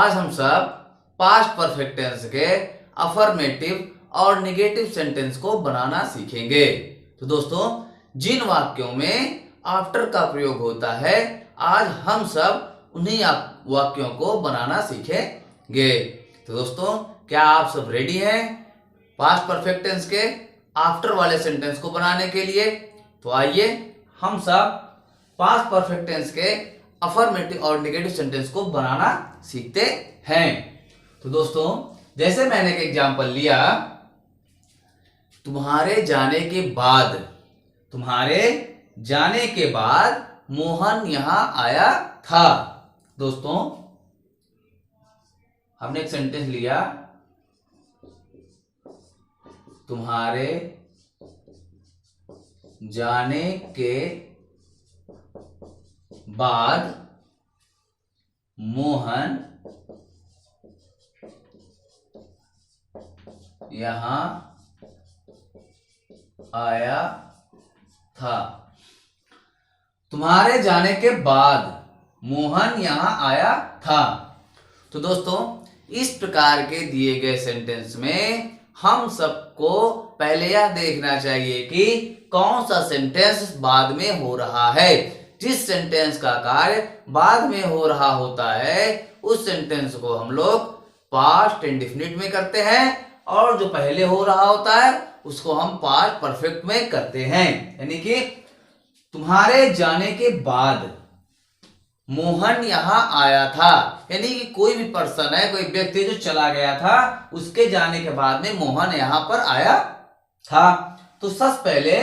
आज हम सब पास्ट परफेक्ट टेंस के अफर्मेटिव और नेगेटिव सेंटेंस को बनाना सीखेंगे। तो दोस्तों, जिन वाक्यों में आफ्टर का प्रयोग होता है, आज हम सब उन्हीं वाक्यों को बनाना सीखेंगे। तो दोस्तों, क्या आप सब रेडी हैं पास्ट परफेक्ट टेंस के आफ्टर वाले सेंटेंस को बनाने के लिए? तो आइए हम सब पास्ट परफेक्ट टेंस के अफर्मेटिव और नेगेटिव सेंटेंस को बनाना सीखते हैं। तो दोस्तों, जैसे मैंने एक एग्जांपल लिया, तुम्हारे जाने के बाद मोहन यहां आया था। दोस्तों, हमने एक सेंटेंस लिया, तुम्हारे जाने के बाद मोहन यहां आया था। तुम्हारे जाने के बाद मोहन यहां आया था। तो दोस्तों, इस प्रकार के दिए गए सेंटेंस में हम सबको पहले यह देखना चाहिए कि कौन सा सेंटेंस बाद में हो रहा है। जिस सेंटेंस का कार्य बाद में हो रहा होता है, उस सेंटेंस को हम लोग पास्ट इंडेफिनिट में करते हैं, और जो पहले हो रहा होता है उसको हम पास्ट परफेक्ट में करते हैं। यानी कि तुम्हारे जाने के बाद मोहन यहां आया था, यानी कि कोई भी पर्सन है, कोई व्यक्ति जो चला गया था, उसके जाने के बाद में मोहन यहां पर आया था। तो सबसे पहले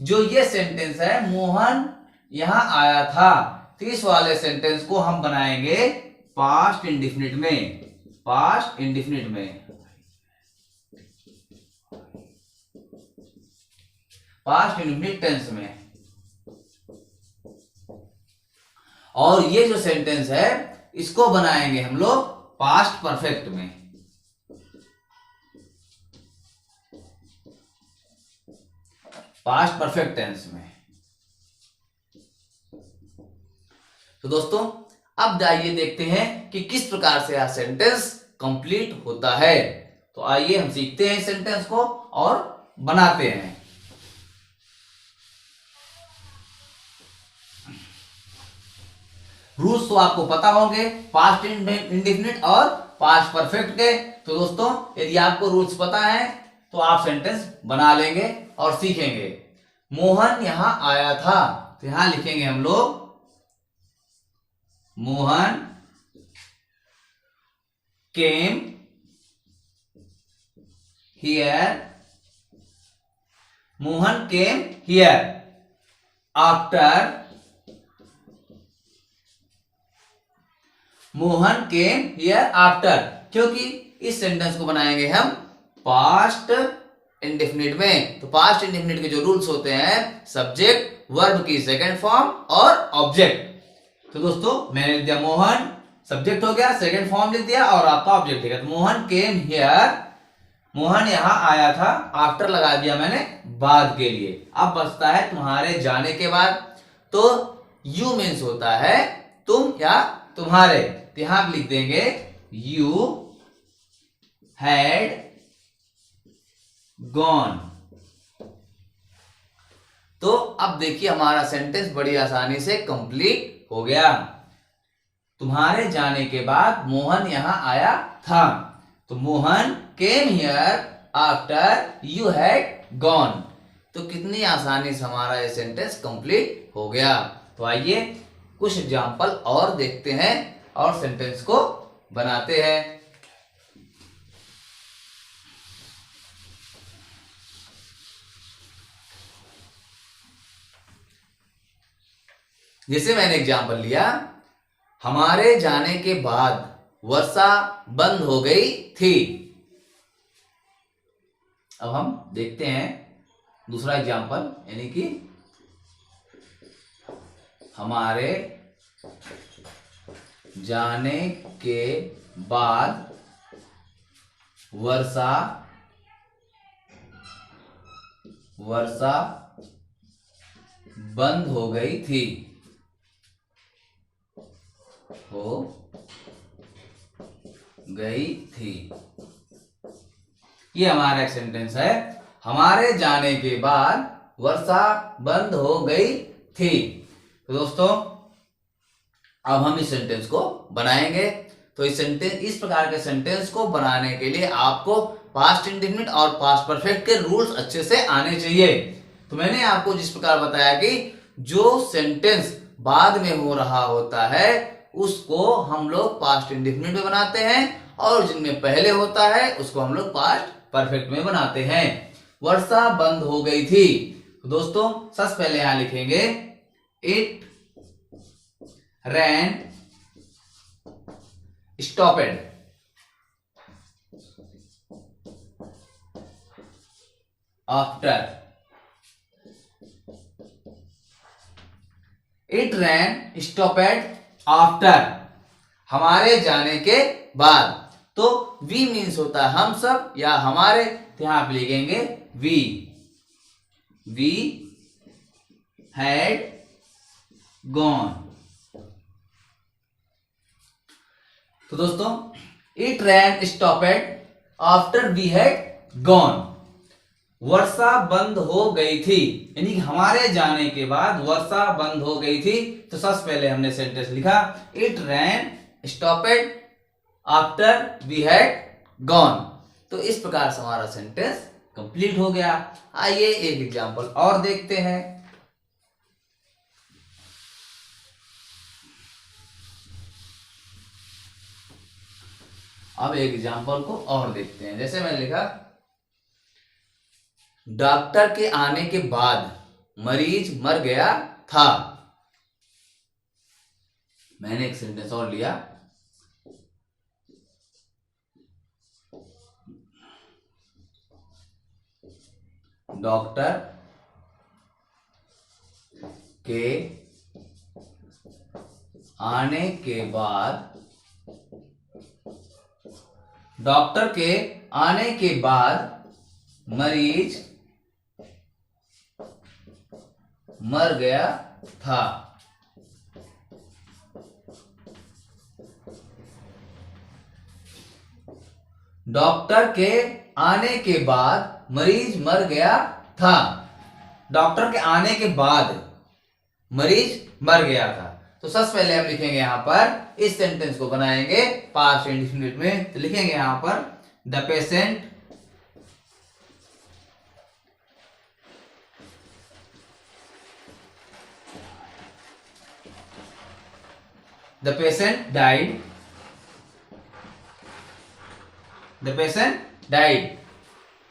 जो ये सेंटेंस है, मोहन यहां आया था, तो इस वाले सेंटेंस को हम बनाएंगे पास्ट इंडेफिनिट टेंस में। और ये जो सेंटेंस है, इसको बनाएंगे हम लोग पास्ट परफेक्ट में। पास्ट परफेक्ट टेंस में। तो दोस्तों, अब जाइए देखते हैं कि किस प्रकार से यह सेंटेंस कंप्लीट होता है। तो आइए हम सीखते हैं इस सेंटेंस को और बनाते हैं। रूल्स तो आपको पता होंगे पास्ट इंडेफिनिट और पास्ट परफेक्ट के। तो दोस्तों, यदि आपको रूल्स पता है तो आप सेंटेंस बना लेंगे और सीखेंगे। मोहन यहां आया था, तो यहां लिखेंगे हम लोग Mohan came here. Mohan came here after. Mohan came here after, क्योंकि इस सेंटेंस को बनाएंगे हम पास्ट इंडेफिनिट में। तो पास्ट इंडेफिनिट के जो रूल्स होते हैं, सब्जेक्ट, वर्ब की सेकंड फॉर्म और ऑब्जेक्ट। तो दोस्तों, मैंने लिख दिया मोहन, सब्जेक्ट हो गया, सेकंड फॉर्म लिख दिया और आपका ऑब्जेक्ट लिखा। तो मोहन केम हियर, मोहन यहां आया था, आफ्टर लगा दिया मैंने बाद के लिए। अब बचता है तुम्हारे जाने के बाद। तो यू मीन्स होता है तुम या तुम्हारे, तो यहां लिख देंगे यू हैड गॉन। तो अब देखिए, हमारा सेंटेंस बड़ी आसानी से कंप्लीट हो गया। तुम्हारे जाने के बाद मोहन यहां आया था, तो Mohan came here after you had gone. तो कितनी आसानी से हमारा ये सेंटेंस कंप्लीट हो गया। तो आइए कुछ एग्जांपल और देखते हैं और सेंटेंस को बनाते हैं। जैसे मैंने एग्जांपल लिया, हमारे जाने के बाद वर्षा बंद हो गई थी। अब हम देखते हैं दूसरा एग्जांपल, यानी कि हमारे जाने के बाद वर्षा बंद हो गई थी। गई थी। ये हमारा एक सेंटेंस है। हमारे जाने के बाद वर्षा बंद हो गई थी। तो दोस्तों अब हम इस सेंटेंस को बनाएंगे। तो इस प्रकार के सेंटेंस को बनाने के लिए आपको पास्ट इंडेफिनिट और पास्ट परफेक्ट के रूल्स अच्छे से आने चाहिए। तो मैंने आपको जिस प्रकार बताया कि जो सेंटेंस बाद में हो रहा होता है उसको हम लोग पास्ट इंडेफिनिट में बनाते हैं और जिनमें पहले होता है उसको हम लोग पास्ट परफेक्ट में बनाते हैं। वर्षा बंद हो गई थी। तो दोस्तों सबसे पहले यहां लिखेंगे it rain stopped. After it rain stopped after, हमारे जाने के बाद। तो वी मीन्स होता है हम सब या हमारे, तो यहां आप लिखेंगे वी हैड गॉन। तो दोस्तों it rain stopped after we had gone. वर्षा बंद हो गई थी, यानी कि हमारे जाने के बाद वर्षा बंद हो गई थी। तो सबसे पहले हमने सेंटेंस लिखा it rain stopped after we had gone. तो इस प्रकार से हमारा सेंटेंस कंप्लीट हो गया। आइए एक एग्जांपल और देखते हैं। अब एक एग्जांपल को और देखते हैं। जैसे मैंने लिखा डॉक्टर के आने के बाद मरीज मर गया था। मैंने एक सेंटेंस और लिया डॉक्टर के आने के बाद, डॉक्टर के आने के बाद मरीज मर गया था। डॉक्टर के आने के बाद मरीज मर गया था। डॉक्टर के आने के बाद मरीज मर गया था। तो सबसे पहले हम लिखेंगे यहां पर इस सेंटेंस को बनाएंगे पास्ट इंडेफिनिट में। तो लिखेंगे यहां पर the patient died. The patient died,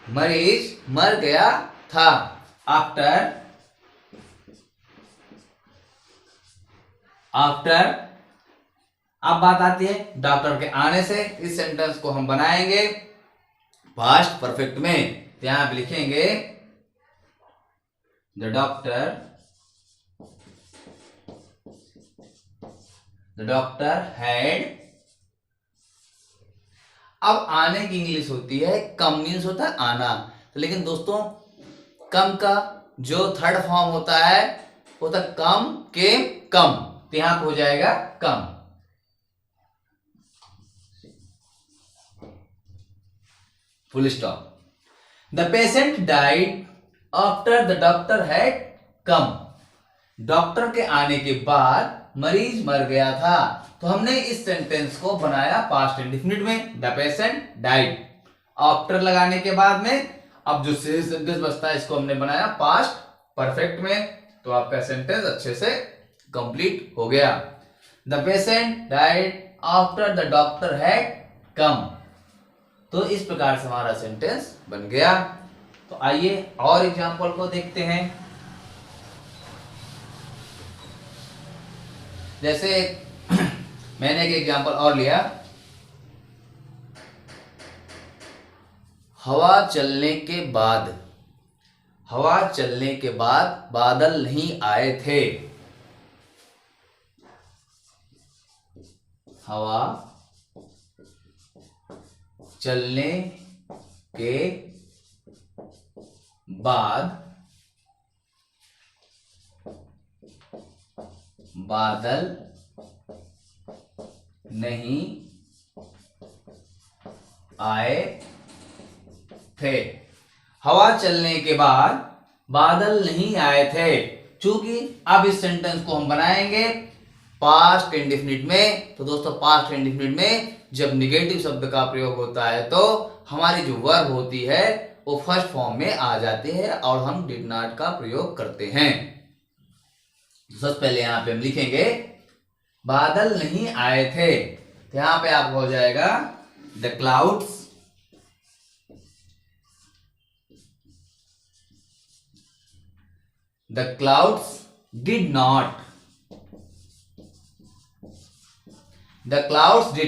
मरीज मर गया था। आफ्टर अब बात आती है डॉक्टर के आने से। इस सेंटेंस को हम बनाएंगे पास्ट परफेक्ट में। तो यहां पे लिखेंगे द डॉक्टर हैड। अब आने की इंग्लिश होती है कम, मीन्स होता है आना। तो लेकिन दोस्तों कम का जो थर्ड फॉर्म होता है होता कम के कम। तो यहां पे हो जाएगा come. Full stop. The patient died after the doctor had come. Doctor के आने के बाद मरीज मर गया था। तो हमने इस सेंटेंस को बनाया पास्ट इंडेफिनिट में, द पेशेंट डाइड। आफ्टर लगाने के बाद में अब जो सेंटेंस बचता है इसको हमने बनाया पास्ट परफेक्ट में। तो आपका सेंटेंस अच्छे से कंप्लीट हो गया। The patient died after the doctor had कम। तो इस प्रकार से हमारा सेंटेंस बन गया। तो आइए और एग्जांपल को देखते हैं। जैसे मैंने एक एग्जांपल और लिया हवा चलने के बाद बादल नहीं आए थे। हवा चलने के बाद बादल नहीं आए थे। हवा चलने के बाद बादल नहीं आए थे। चूंकि अब इस सेंटेंस को हम बनाएंगे पास्ट इंडेफिनिट में, तो दोस्तों पास्ट इंडेफिनिट में जब निगेटिव शब्द का प्रयोग होता है तो हमारी जो वर्ब होती है वो फर्स्ट फॉर्म में आ जाती है और हम डिड नॉट का प्रयोग करते हैं। सबसे पहले यहां पे हम लिखेंगे बादल नहीं आए थे, तो यहां पे आपको हो जाएगा the clouds did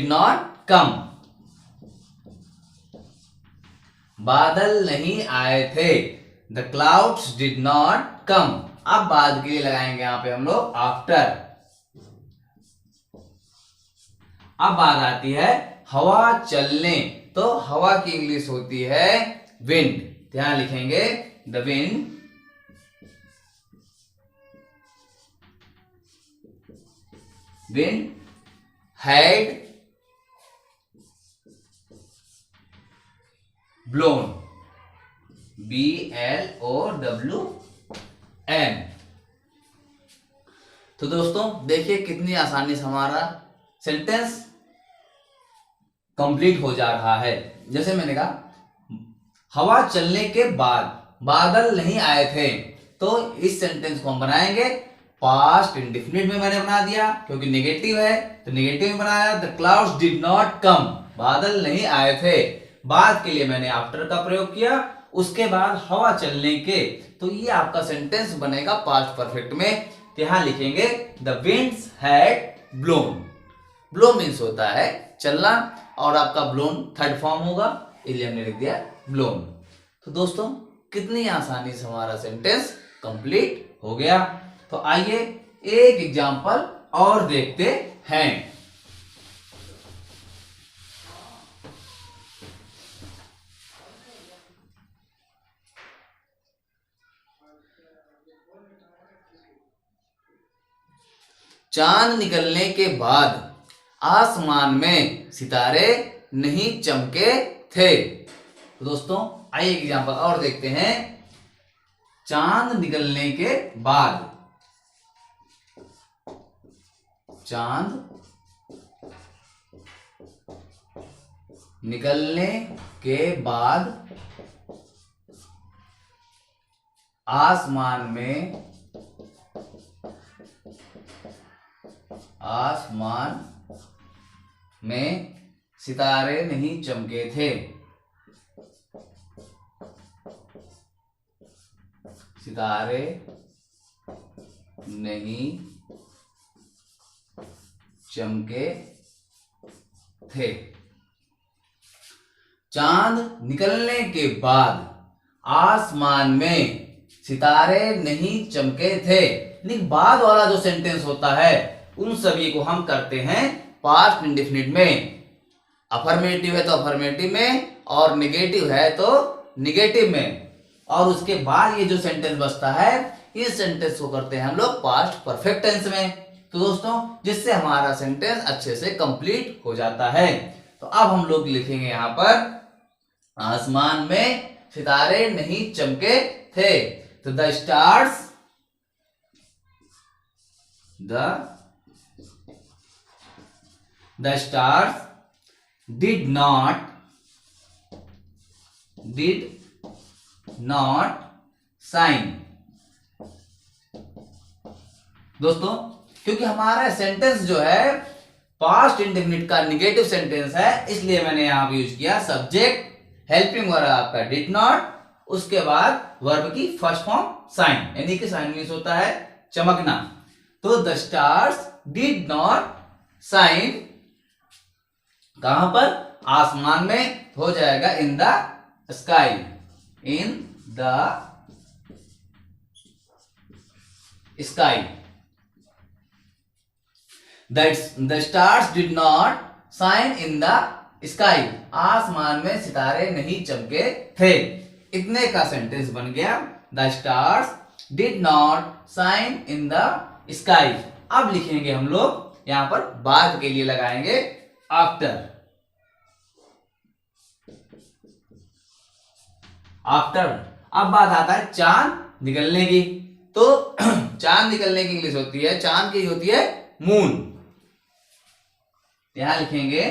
not come. बादल नहीं आए थे, the clouds did not come. अब बाद के लिए लगाएंगे यहां पे हम लोग आफ्टर। अब बात आती है हवा चलने, तो हवा की इंग्लिश होती है विंड। ध्यान लिखेंगे the wind had blown, BLOWN। तो दोस्तों देखिए कितनी आसानी से हमारा सेंटेंस कंप्लीट हो जा रहा है। जैसे मैंने कहा हवा चलने के बाद बादल नहीं आए थे, तो इस सेंटेंस को हम बनाएंगे पास्ट इंडेफिनिट में। मैंने बना दिया क्योंकि नेगेटिव है तो नेगेटिव में बनाया। The clouds did not come, बादल नहीं आए थे। बाद के लिए मैंने आफ्टर का प्रयोग किया। उसके बाद हवा चलने के, तो ये आपका सेंटेंस बनेगा पास्ट परफेक्ट में। यहां लिखेंगे the winds had blown. Blow means होता है चलना और आपका ब्लोन थर्ड फॉर्म होगा, इसलिए हमने लिख दिया ब्लोन। तो दोस्तों कितनी आसानी से हमारा सेंटेंस कंप्लीट हो गया। तो आइए एक एग्जांपल और देखते हैं। चांद निकलने के बाद आसमान में सितारे नहीं चमके थे। तो दोस्तों आइए एग्जांपल और देखते हैं। चांद निकलने के बाद, चांद निकलने के बाद आसमान में सितारे नहीं चमके थे। सितारे नहीं चमके थे। चांद निकलने के बाद आसमान में सितारे नहीं चमके थे। बाद वाला जो सेंटेंस होता है उन सभी को हम करते हैं पास्ट इंडेफिनिट में। अफर्मेटिव है तो अफर्मेटिव में, और निगेटिव है तो निगेटिव में, और उसके बाद ये जो सेंटेंस बचता है इस सेंटेंस को करते हैं हम लोग पास्ट परफेक्ट टेंस में। तो दोस्तों जिससे हमारा सेंटेंस अच्छे से कंप्लीट हो जाता है। तो अब हम लोग लिखेंगे यहां पर आसमान में सितारे नहीं चमके थे। तो the stars did not shine. दोस्तों क्योंकि हमारा सेंटेंस जो है पास्ट इंडेफिनिट का निगेटिव सेंटेंस है, इसलिए मैंने यहां पर यूज किया सब्जेक्ट, हेल्पिंग वर्ब आपका डिड नॉट, उसके बाद वर्ब की फर्स्ट फॉर्म साइन, यानी कि साइन मीन्स होता है चमकना। तो the stars did not shine कहां पर? आसमान में, हो जाएगा in the sky, in the sky. The stars did not shine in the sky। आसमान में सितारे नहीं चमके थे। इतने का सेंटेंस बन गया The stars did not shine in the sky। अब लिखेंगे हम लोग यहां पर बाद के लिए लगाएंगे आफ्टर। आफ्टर। अब बात आता है चांद निकलने की। तो चांद निकलने की इंग्लिश होती है, चांद की होती है मून। यहां लिखेंगे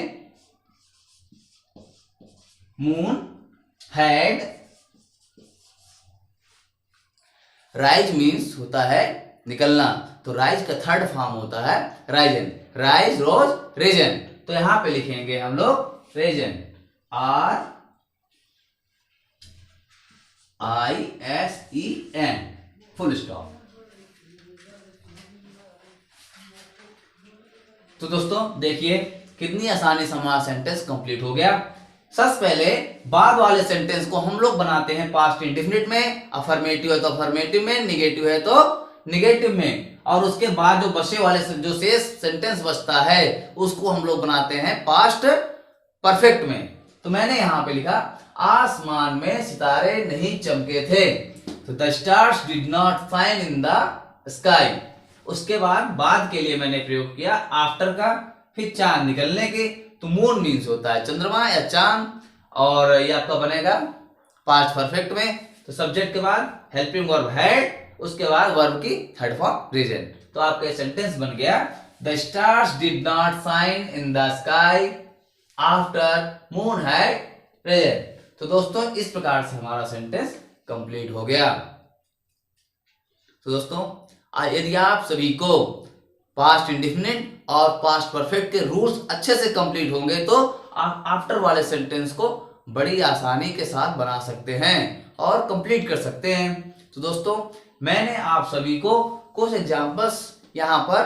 मून हैड राइज मीन्स होता है निकलना, तो राइज का थर्ड फॉर्म होता है राइजन। राइज, रोज, रेजन। तो यहां पे लिखेंगे हम लोग रेजन, RISEN, फुल स्टॉप। तो दोस्तों देखिए कितनी आसानी से हमारा सेंटेंस कंप्लीट हो गया। सबसे पहले बाद वाले सेंटेंस को हम लोग बनाते हैं पास्ट इंडेफिनिट में, अफर्मेटिव है तो अफर्मेटिव में, निगेटिव है तो निगेटिव में, और उसके बाद जो बचे वाले जो शेष सेंटेंस बचता है उसको हम लोग बनाते हैं पास्ट परफेक्ट में। तो मैंने यहां पे लिखा आसमान में सितारे नहीं चमके थे, तो the stars did not shine in the sky. उसके बाद के लिए मैंने प्रयोग किया आफ्टर का, फिर चांद निकलने के, तो मून मीन्स होता है चंद्रमा या चांद, और ये आपका बनेगा पास्ट परफेक्ट में। तो सब्जेक्ट के बाद हेल्पिंग वर्ब हैड, उसके बाद वर्ब की थर्ड फॉर्म रीजन। तो आपका सेंटेंस बन गया the stars did not shine in the sky after moon had risen. तो दोस्तों इस प्रकार से हमारा सेंटेंस कंप्लीट हो गया। तो दोस्तों यदि आप सभी को पास्ट इंडेफिनिट और पास्ट परफेक्ट के रूल्स अच्छे से कंप्लीट होंगे तो आप आफ्टर वाले सेंटेंस को बड़ी आसानी के साथ बना सकते हैं और कंप्लीट कर सकते हैं। तो दोस्तों मैंने आप सभी को कुछ एग्जांपल्स यहाँ पर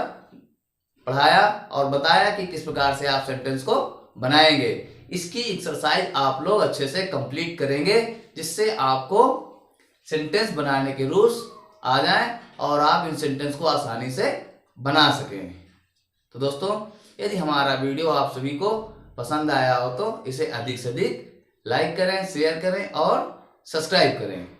पढ़ाया और बताया कि किस प्रकार से आप सेंटेंस को बनाएंगे। इसकी एक्सरसाइज आप लोग अच्छे से कंप्लीट करेंगे, जिससे आपको सेंटेंस बनाने के रूल्स आ जाएं और आप इन सेंटेंस को आसानी से बना सकें। तो दोस्तों यदि हमारा वीडियो आप सभी को पसंद आया हो तो इसे अधिक से अधिक लाइक करें, शेयर करें और सब्सक्राइब करें।